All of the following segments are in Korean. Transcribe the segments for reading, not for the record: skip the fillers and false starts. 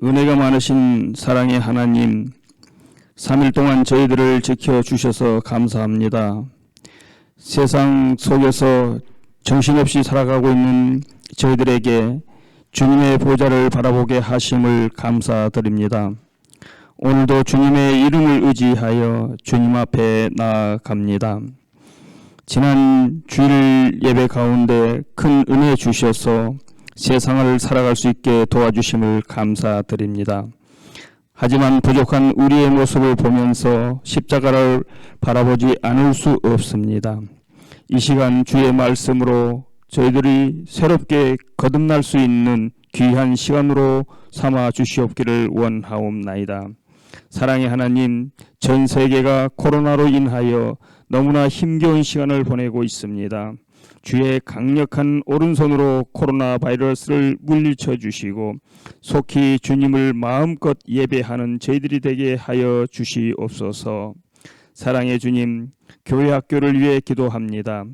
은혜가 많으신 사랑의 하나님, 3일 동안 저희들을 지켜주셔서 감사합니다. 세상 속에서 정신없이 살아가고 있는 저희들에게 주님의 보좌를 바라보게 하심을 감사드립니다. 오늘도 주님의 이름을 의지하여 주님 앞에 나아갑니다. 지난 주일 예배 가운데 큰 은혜 주셔서 세상을 살아갈 수 있게 도와주심을 감사드립니다. 하지만 부족한 우리의 모습을 보면서 십자가를 바라보지 않을 수 없습니다. 이 시간 주의 말씀으로 저희들이 새롭게 거듭날 수 있는 귀한 시간으로 삼아 주시옵기를 원하옵나이다. 사랑의 하나님, 전 세계가 코로나로 인하여 너무나 힘겨운 시간을 보내고 있습니다. 주의 강력한 오른손으로 코로나 바이러스를 물리쳐 주시고 속히 주님을 마음껏 예배하는 저희들이 되게 하여 주시옵소서. 사랑의 주님, 교회 학교를 위해 기도합니다.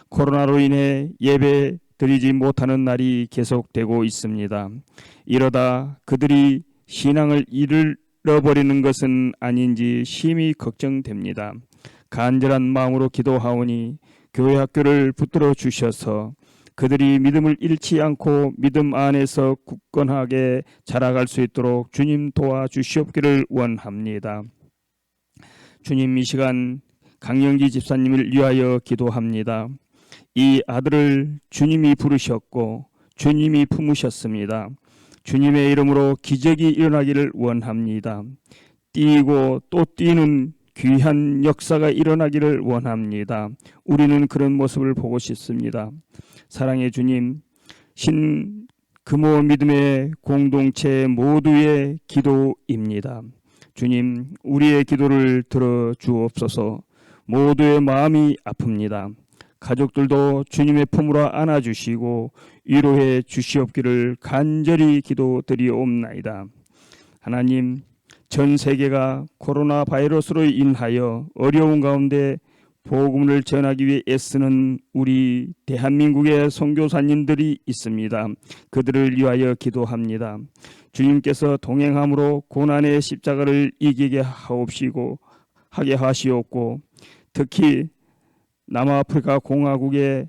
코로나로 인해 예배 드리지 못하는 날이 계속되고 있습니다. 이러다 그들이 신앙을 잃어버리는 것은 아닌지 심히 걱정됩니다. 간절한 마음으로 기도하오니 교회 학교를 붙들어 주셔서 그들이 믿음을 잃지 않고 믿음 안에서 굳건하게 자라갈 수 있도록 주님 도와주시옵기를 원합니다. 주님, 이 시간 강영기 집사님을 위하여 기도합니다. 이 아들을 주님이 부르셨고 주님이 품으셨습니다. 주님의 이름으로 기적이 일어나기를 원합니다. 뛰고 또 뛰는 귀한 역사가 일어나기를 원합니다. 우리는 그런 모습을 보고 싶습니다. 사랑의 주님, 신금호 믿음의 공동체 모두의 기도입니다. 주님, 우리의 기도를 들어주옵소서. 모두의 마음이 아픕니다. 가족들도 주님의 품으로 안아주시고 위로해 주시옵기를 간절히 기도드리옵나이다. 하나님, 전 세계가 코로나 바이러스로 인하여 어려운 가운데 복음을 전하기 위해 애쓰는 우리 대한민국의 선교사님들이 있습니다. 그들을 위하여 기도합니다. 주님께서 동행함으로 고난의 십자가를 이기게 하게 하시옵고 특히 남아프리카 공화국에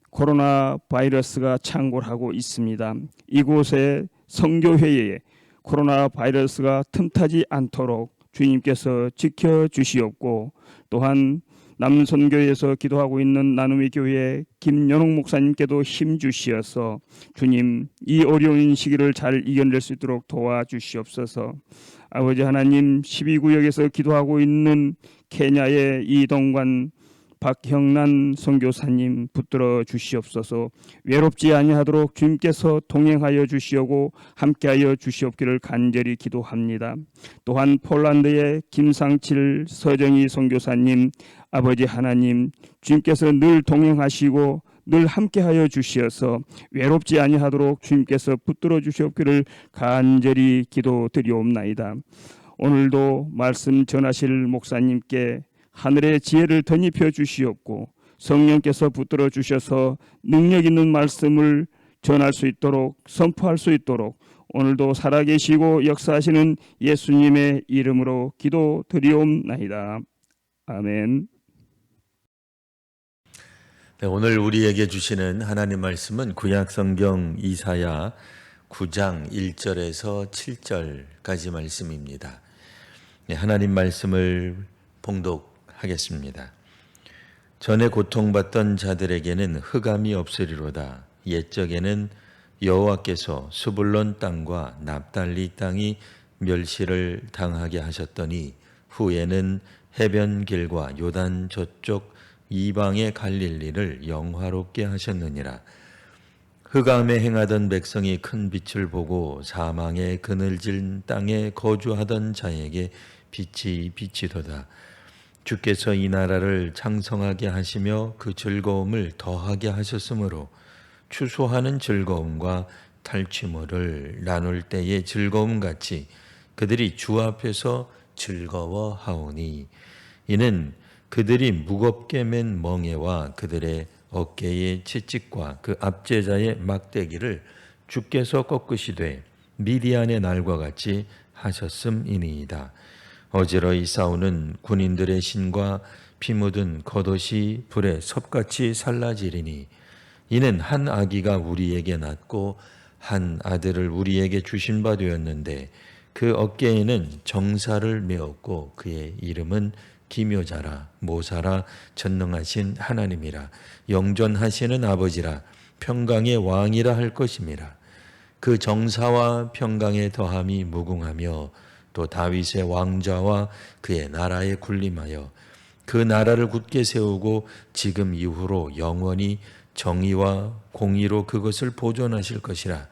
코로나 바이러스가 창궐하고 있습니다. 이곳의 선교회에 코로나 바이러스가 틈타지 않도록 주님께서 지켜주시옵고 또한 남선교회에서 기도하고 있는 나눔의 교회 김연옥 목사님께도 힘 주시어서 주님, 이 어려운 시기를 잘 이겨낼 수 있도록 도와주시옵소서. 아버지 하나님, 12구역에서 기도하고 있는 케냐의 이동관 박형란 선교사님 붙들어 주시옵소서. 외롭지 아니하도록 주님께서 동행하여 주시오고 함께하여 주시옵기를 간절히 기도합니다. 또한 폴란드의 김상칠 서정희 선교사님, 아버지 하나님, 주님께서 늘 동행하시고 늘 함께하여 주시어서 외롭지 아니하도록 주님께서 붙들어 주시옵기를 간절히 기도드리옵나이다. 오늘도 말씀 전하실 목사님께 하늘의 지혜를 덧입혀 주시옵고 성령께서 붙들어 주셔서 능력 있는 말씀을 전할 수 있도록 선포할 수 있도록 오늘도 살아계시고 역사하시는 예수님의 이름으로 기도드리옵나이다. 아멘. 네, 오늘 우리에게 주시는 하나님 말씀은 구약성경 이사야 9장 1절에서 7절까지 말씀입니다. 네, 하나님 말씀을 봉독하겠습니다. 전에 고통받던 자들에게는 흑암이 없으리로다. 옛적에는 여호와께서 스불론 땅과 납달리 땅이 멸시를 당하게 하셨더니 후에는 해변길과 요단 저쪽 이방의 갈릴리를 영화롭게 하셨느니라. 흑암에 행하던 백성이 큰 빛을 보고 사망의 그늘진 땅에 거주하던 자에게 빛이 비치도다. 주께서 이 나라를 창성하게 하시며 그 즐거움을 더하게 하셨으므로 추수하는 즐거움과 탈취물을 나눌 때의 즐거움같이 그들이 주 앞에서 즐거워하오니 이는 그들이 무겁게 맨 멍에와 그들의 어깨의 채찍과 그 압제자의 막대기를 주께서 꺾으시되 미디안의 날과 같이 하셨음이니이다. 어지러이 싸우는 군인들의 신과 피 묻은 겉옷이 불에 섭같이 살라지리니 이는 한 아기가 우리에게 낳고 한 아들을 우리에게 주신 바 되었는데 그 어깨에는 정사를 메었고 그의 이름은 기묘자라 모사라 전능하신 하나님이라 영존하시는 아버지라 평강의 왕이라 할 것임이라. 그 정사와 평강의 더함이 무궁하며 또 다윗의 왕좌와 그의 나라에 군림하여 그 나라를 굳게 세우고 지금 이후로 영원히 정의와 공의로 그것을 보존하실 것이라.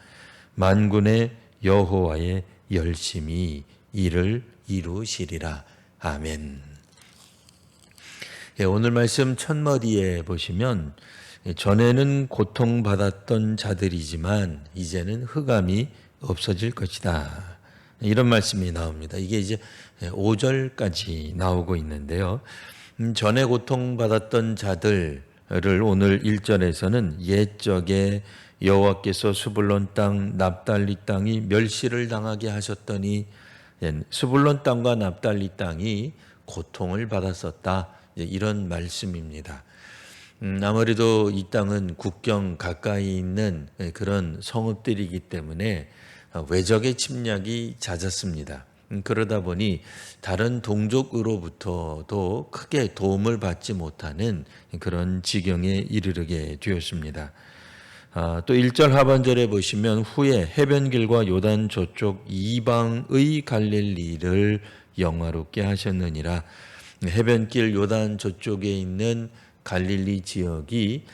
만군의 여호와의 열심히 이를 이루시리라. 아멘. 오늘 말씀 첫머리에 보시면 전에는 고통받았던 자들이지만 이제는 흑암이 없어질 것이다. 이런 말씀이 나옵니다. 이게 이제 5절까지 나오고 있는데요. 전에 고통받았던 자들을 오늘 1절에서는 옛적에 여호와께서 스불론 땅 납달리 땅이 멸시를 당하게 하셨더니 스불론 땅과 납달리 땅이 고통을 받았었다. 이런 말씀입니다. 아무래도 이 땅은 국경 가까이 있는 그런 성읍들이기 때문에 외적의 침략이 잦았습니다. 그러다 보니 다른 동족으로부터도 크게 도움을 받지 못하는 그런 지경에 이르게 되었습니다. 또 1절 하반절에 보시면 후에 해변길과 요단 저쪽 이방의 갈릴리를 영화롭게 하셨느니라. 해변길 요단 저쪽에 있는 갈릴리 지역이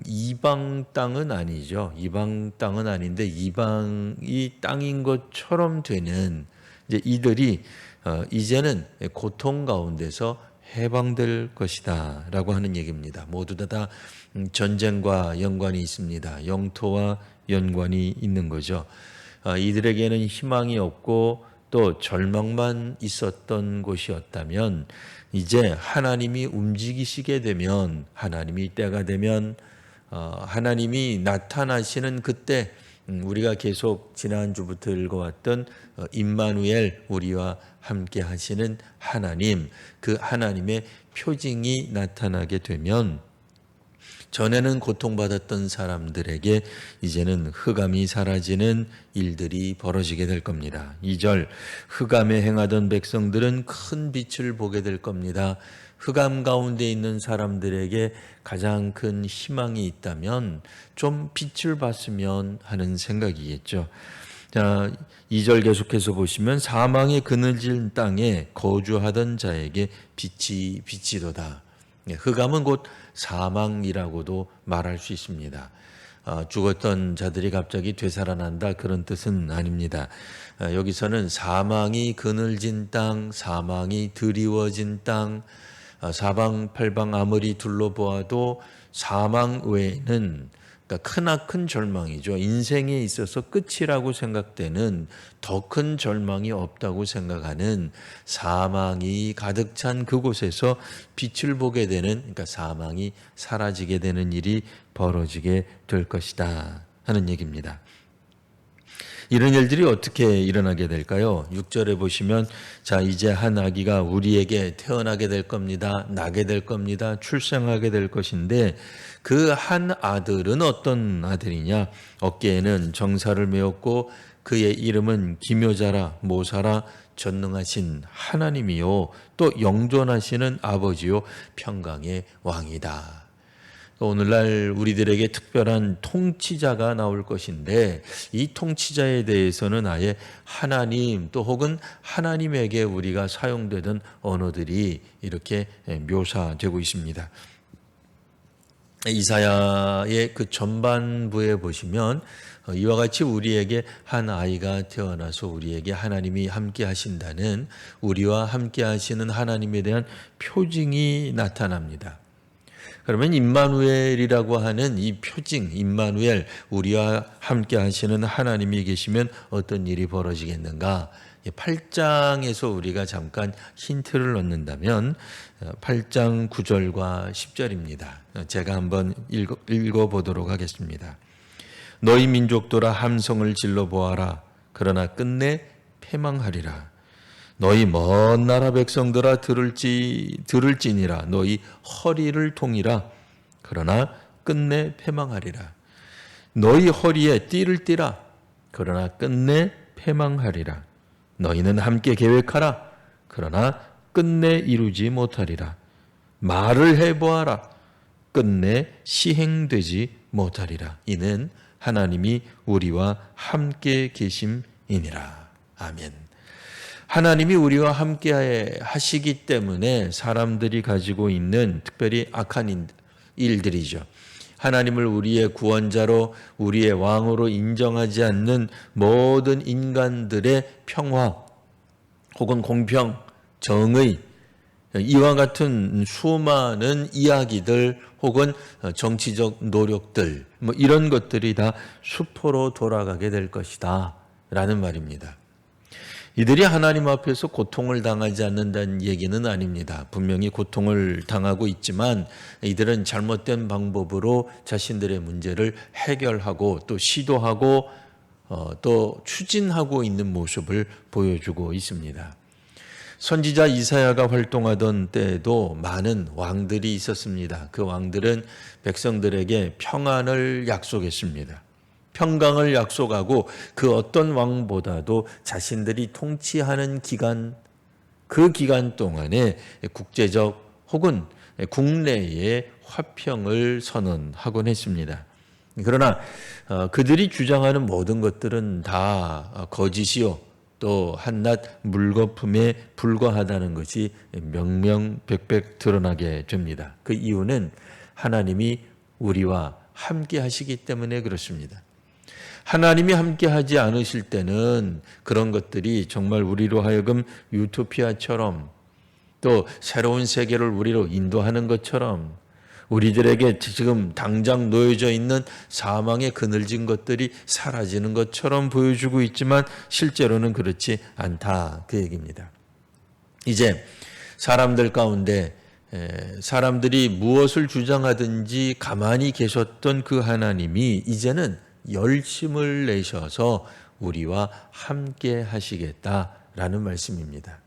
이방 땅은 아니죠. 이방 땅은 아닌데 이방이 땅인 것처럼 되는 이제 이들이 이제는 고통 가운데서 해방될 것이다라고 하는 얘기입니다. 모두 다 전쟁과 연관이 있습니다. 영토와 연관이 있는 거죠. 이들에게는 희망이 없고 또 절망만 있었던 곳이었다면 이제 하나님이 움직이시게 되면 하나님이 때가 되면 하나님이 나타나시는 그때 우리가 계속 지난주부터 읽어왔던 임마누엘 우리와 함께 하시는 하나님 그 하나님의 표징이 나타나게 되면 전에는 고통받았던 사람들에게 이제는 흑암이 사라지는 일들이 벌어지게 될 겁니다. 2절 흑암에 행하던 백성들은 큰 빛을 보게 될 겁니다. 흑암 가운데 있는 사람들에게 가장 큰 희망이 있다면 좀 빛을 봤으면 하는 생각이겠죠. 자, 2절 계속해서 보시면 사망의 그늘진 땅에 거주하던 자에게 빛이 비치도다. 흑암은 곧 사망이라고도 말할 수 있습니다. 죽었던 자들이 갑자기 되살아난다 그런 뜻은 아닙니다. 여기서는 사망이 그늘진 땅, 사망이 드리워진 땅, 사방팔방 아무리 둘러보아도 사망 외에는 그러니까 크나큰 절망이죠. 인생에 있어서 끝이라고 생각되는 더 큰 절망이 없다고 생각하는 사망이 가득 찬 그곳에서 빛을 보게 되는 그러니까 사망이 사라지게 되는 일이 벌어지게 될 것이다 하는 얘기입니다. 이런 일들이 어떻게 일어나게 될까요? 6절에 보시면 자 이제 한 아기가 우리에게 태어나게 될 겁니다. 나게 될 겁니다. 출생하게 될 것인데 그 한 아들은 어떤 아들이냐? 어깨에는 정사를 메었고 그의 이름은 기묘자라 모사라 전능하신 하나님이요 또 영존하시는 아버지요 평강의 왕이다. 오늘날 우리들에게 특별한 통치자가 나올 것인데 이 통치자에 대해서는 아예 하나님 또 혹은 하나님에게 우리가 사용되던 언어들이 이렇게 묘사되고 있습니다. 이사야의 그 전반부에 보시면 이와 같이 우리에게 한 아이가 태어나서 우리에게 하나님이 함께 하신다는 우리와 함께 하시는 하나님에 대한 표징이 나타납니다. 그러면 임마누엘이라고 하는 이 표징, 임마누엘, 우리와 함께 하시는 하나님이 계시면 어떤 일이 벌어지겠는가? 8장에서 우리가 잠깐 힌트를 얻는다면 8장 9절과 10절입니다. 제가 한번 읽어보도록 하겠습니다. 너희 민족들아 함성을 질러 보아라. 그러나 끝내 패망하리라. 너희 먼 나라 백성들아 들을지니라. 너희 허리를 통이라. 그러나 끝내 패망하리라. 너희 허리에 띠를 띠라. 그러나 끝내 패망하리라. 너희는 함께 계획하라. 그러나 끝내 이루지 못하리라. 말을 해보아라. 끝내 시행되지 못하리라. 이는 하나님이 우리와 함께 계심이니라. 아멘. 하나님이 우리와 함께 하시기 때문에 사람들이 가지고 있는 특별히 악한 일들이죠. 하나님을 우리의 구원자로 우리의 왕으로 인정하지 않는 모든 인간들의 평화 혹은 공평, 정의, 이와 같은 수많은 이야기들 혹은 정치적 노력들 이런 것들이 다 수포로 돌아가게 될 것이다 라는 말입니다. 이들이 하나님 앞에서 고통을 당하지 않는다는 얘기는 아닙니다. 분명히 고통을 당하고 있지만 이들은 잘못된 방법으로 자신들의 문제를 해결하고 또 시도하고 또 추진하고 있는 모습을 보여주고 있습니다. 선지자 이사야가 활동하던 때에도 많은 왕들이 있었습니다. 그 왕들은 백성들에게 평안을 약속했습니다. 평강을 약속하고 그 어떤 왕보다도 자신들이 통치하는 기간, 그 기간 동안에 국제적 혹은 국내의 화평을 선언하곤 했습니다. 그러나 그들이 주장하는 모든 것들은 다 거짓이요 또 한낱 물거품에 불과하다는 것이 명명백백 드러나게 됩니다. 그 이유는 하나님이 우리와 함께 하시기 때문에 그렇습니다. 하나님이 함께 하지 않으실 때는 그런 것들이 정말 우리로 하여금 유토피아처럼 또 새로운 세계를 우리로 인도하는 것처럼 우리들에게 지금 당장 놓여져 있는 사망의 그늘진 것들이 사라지는 것처럼 보여주고 있지만 실제로는 그렇지 않다 그 얘기입니다. 이제 사람들 가운데 사람들이 무엇을 주장하든지 가만히 계셨던 그 하나님이 이제는 열심을 내셔서 우리와 함께 하시겠다라는 말씀입니다.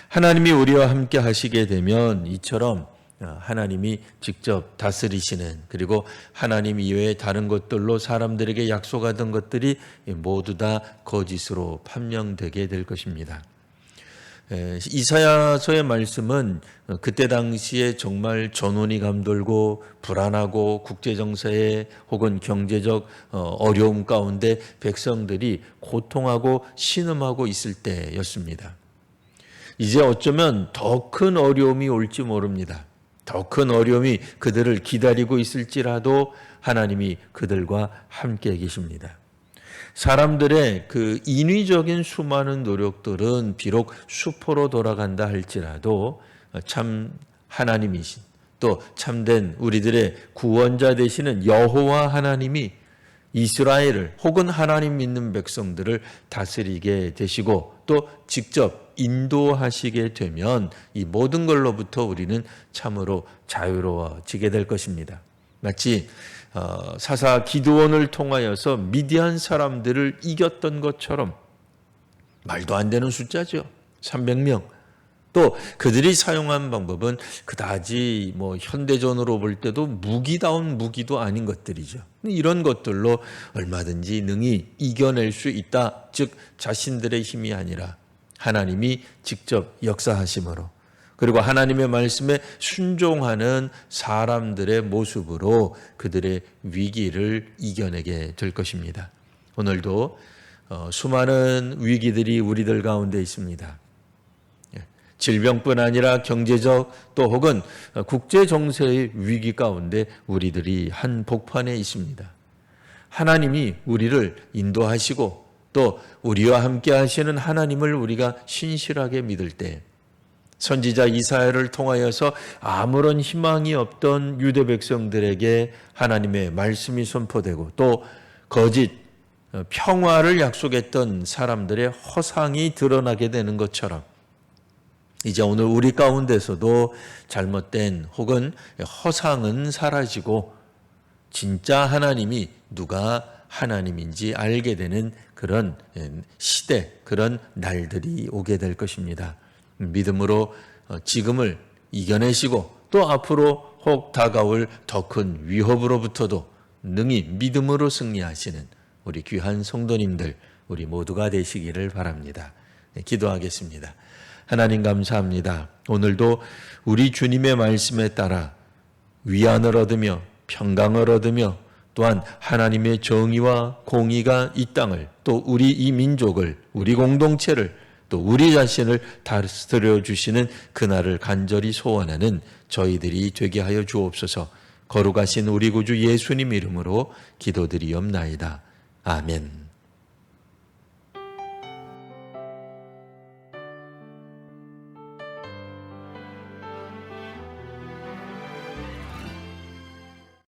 하나님이 우리와 함께 하시게 되면 이처럼 하나님이 직접 다스리시는 그리고 하나님 이외에 다른 것들로 사람들에게 약속하던 것들이 모두 다 거짓으로 판명되게 될 것입니다. 이사야서의 말씀은 그때 당시에 정말 전원이 감돌고 불안하고 국제정세에 혹은 경제적 어려움 가운데 백성들이 고통하고 신음하고 있을 때였습니다. 이제 어쩌면 더 큰 어려움이 올지 모릅니다. 더 큰 어려움이 그들을 기다리고 있을지라도 하나님이 그들과 함께 계십니다. 사람들의 그 인위적인 수많은 노력들은 비록 수포로 돌아간다 할지라도 참 하나님이신 또 참된 우리들의 구원자 되시는 여호와 하나님이 이스라엘을 혹은 하나님 믿는 백성들을 다스리게 되시고 또 직접 인도하시게 되면 이 모든 걸로부터 우리는 참으로 자유로워지게 될 것입니다. 마치 사사 기드온을 통하여서 미디안 사람들을 이겼던 것처럼 말도 안 되는 숫자죠. 300명. 또 그들이 사용한 방법은 그다지 현대전으로 볼 때도 무기다운 무기도 아닌 것들이죠. 이런 것들로 얼마든지 능히 이겨낼 수 있다. 즉 자신들의 힘이 아니라 하나님이 직접 역사하심으로 그리고 하나님의 말씀에 순종하는 사람들의 모습으로 그들의 위기를 이겨내게 될 것입니다. 오늘도 수많은 위기들이 우리들 가운데 있습니다. 질병뿐 아니라 경제적 또 혹은 국제 정세의 위기 가운데 우리들이 한복판에 있습니다. 하나님이 우리를 인도하시고 또 우리와 함께 하시는 하나님을 우리가 신실하게 믿을 때 선지자 이사야를 통하여서 아무런 희망이 없던 유대 백성들에게 하나님의 말씀이 선포되고 또 거짓 평화를 약속했던 사람들의 허상이 드러나게 되는 것처럼 이제 오늘 우리 가운데서도 잘못된 혹은 허상은 사라지고 진짜 하나님이 누가 하나님인지 알게 되는 그런 시대, 그런 날들이 오게 될 것입니다. 믿음으로 지금을 이겨내시고 또 앞으로 혹 다가올 더 큰 위협으로부터도 능히 믿음으로 승리하시는 우리 귀한 성도님들, 우리 모두가 되시기를 바랍니다. 기도하겠습니다. 하나님 감사합니다. 오늘도 우리 주님의 말씀에 따라 위안을 얻으며 평강을 얻으며 또한 하나님의 정의와 공의가 이 땅을 또 우리 이 민족을 우리 공동체를 또 우리 자신을 다스려 주시는 그날을 간절히 소원하는 저희들이 되게 하여 주옵소서. 거룩하신 우리 구주 예수님 이름으로 기도드리옵나이다. 아멘.